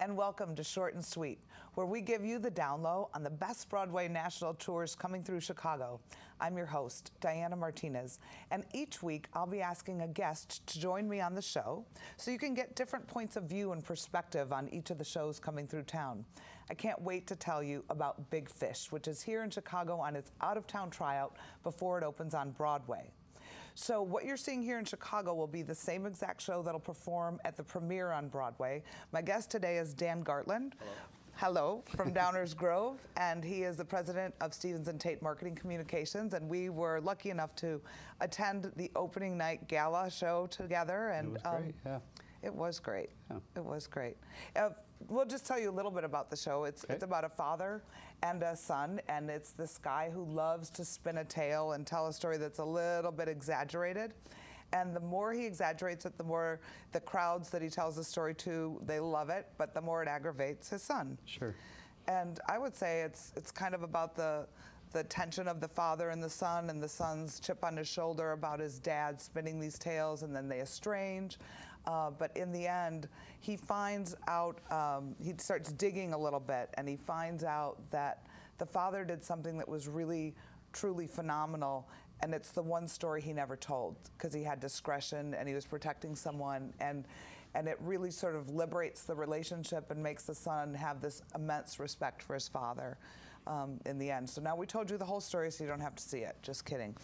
and welcome to Short and Sweet, where we give you the down low on the best Broadway national tours coming through Chicago. I'm your host, Diana Martinez, and each week I'll be asking a guest to join me on the show so you can get different points of view and perspective on each of the shows coming through town. I can't wait to tell you about Big Fish, which is here in Chicago on its out-of-town tryout before it opens on Broadway. So what you're seeing here in Chicago will be the same exact show that'll perform at the premiere on Broadway. My guest today is Dan Gartland. Hello, from Downers Grove, and he is the president of Stevens & Tate Marketing Communications, and we were lucky enough to attend the opening night gala show together. And it was great, yeah. It was great. Yeah. It was great. We'll just tell you a little bit about the show. It's about a father and a son, and it's this guy who loves to spin a tale and tell a story that's a little bit exaggerated. And the more he exaggerates it, the more the crowds that he tells the story to, they love it, but the more it aggravates his son. Sure. And I would say it's kind of about the tension of the father and the son's chip on his shoulder about his dad spinning these tales, and then they estrange. But in the end, he finds out, he starts digging a little bit, and he finds out that the father did something that was really, truly phenomenal, and it's the one story he never told because he had discretion and he was protecting someone, and it really sort of liberates the relationship and makes the son have this immense respect for his father in the end. So now we told you the whole story so you don't have to see it. Just kidding.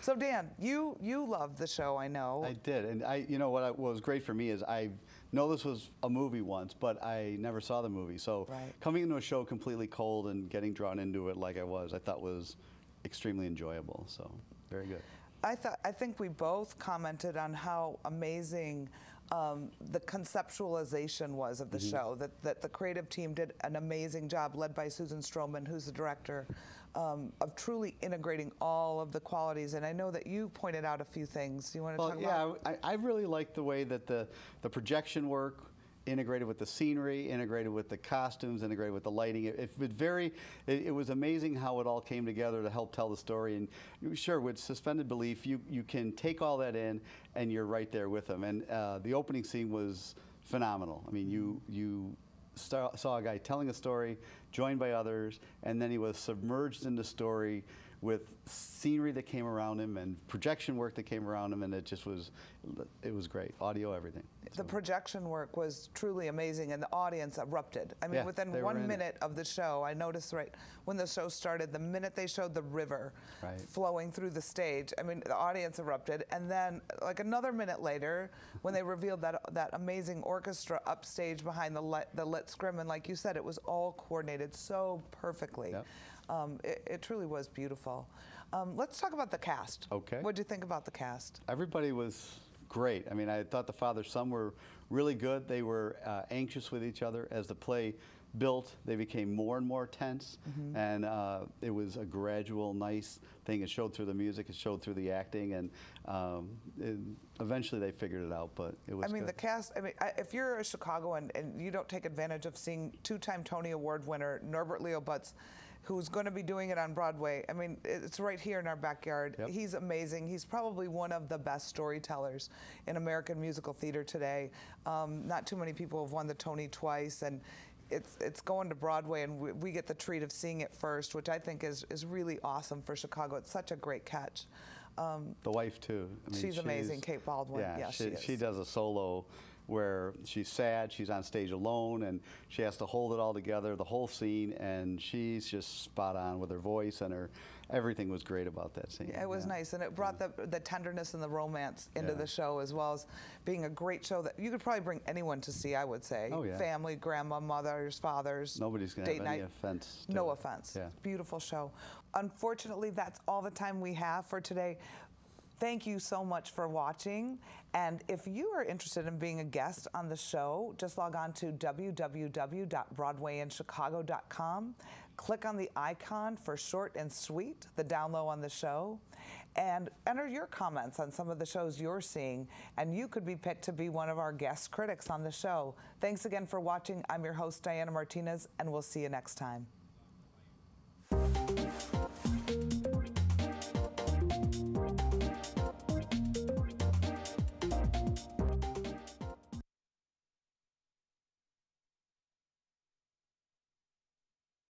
So Dan, you loved the show, I know. I did, and you know what was great for me is I know this was a movie once, but I never saw the movie. So coming into a show completely cold and getting drawn into it like I thought was extremely enjoyable. So very good. I think we both commented on how amazing the conceptualization was of the show, that the creative team did an amazing job, led by Susan Stroman, who's the director, of truly integrating all of the qualities. And I know that you pointed out a few things. You want to talk about? Yeah, I really liked the way that the projection work integrated with the scenery, integrated with the costumes, integrated with the lighting. It was amazing how it all came together to help tell the story. And sure, with suspended belief, you can take all that in and you're right there with them. And the opening scene was phenomenal. I mean, you saw a guy telling a story, joined by others, and then he was submerged in the story with scenery that came around him and projection work that came around him, and it was great. Audio, everything. The projection work was truly amazing, and the audience erupted. I mean, within 1 minute of the show, I noticed right when the show started, the minute they showed the river flowing through the stage, I mean, the audience erupted, and then like another minute later, when they revealed that amazing orchestra upstage behind the lit scrim, and like you said, it was all coordinated so perfectly. Yep. It truly was beautiful. Let's talk about the cast. Okay. What did you think about the cast? Everybody was great. I mean, I thought the father-son were really good. They were anxious with each other. As the play built, they became more and more tense, and it was a gradual, nice thing. It showed through the music, it showed through the acting, and eventually they figured it out, but it was good. The cast, I mean, if you're a Chicagoan and you don't take advantage of seeing two-time Tony Award winner Norbert Leo Butz, who's going to be doing it on Broadway, I mean, it's right here in our backyard. Yep. He's amazing. He's probably one of the best storytellers in American musical theater today. Not too many people have won the Tony twice, and it's going to Broadway, and we get the treat of seeing it first, which I think is really awesome for Chicago. It's such a great catch. The wife too. I mean, she's amazing, Kate Baldwin. Yeah, she does a solo where she's sad, she's on stage alone, and she has to hold it all together, the whole scene, and she's just spot on with her voice, and everything was great about that scene. Yeah, it was nice, and it brought the tenderness and the romance into the show, as well as being a great show that you could probably bring anyone to see, I would say. Oh, yeah. Family, grandma, mothers, fathers. Nobody's going to have any offense. No offense. Yeah. Beautiful show. Unfortunately, that's all the time we have for today. Thank you so much for watching, and if you are interested in being a guest on the show, just log on to www.broadwayinchicago.com, click on the icon for Short and Sweet, the down low on the show, and enter your comments on some of the shows you're seeing, and you could be picked to be one of our guest critics on the show. Thanks again for watching. I'm your host, Diana Martinez, and we'll see you next time.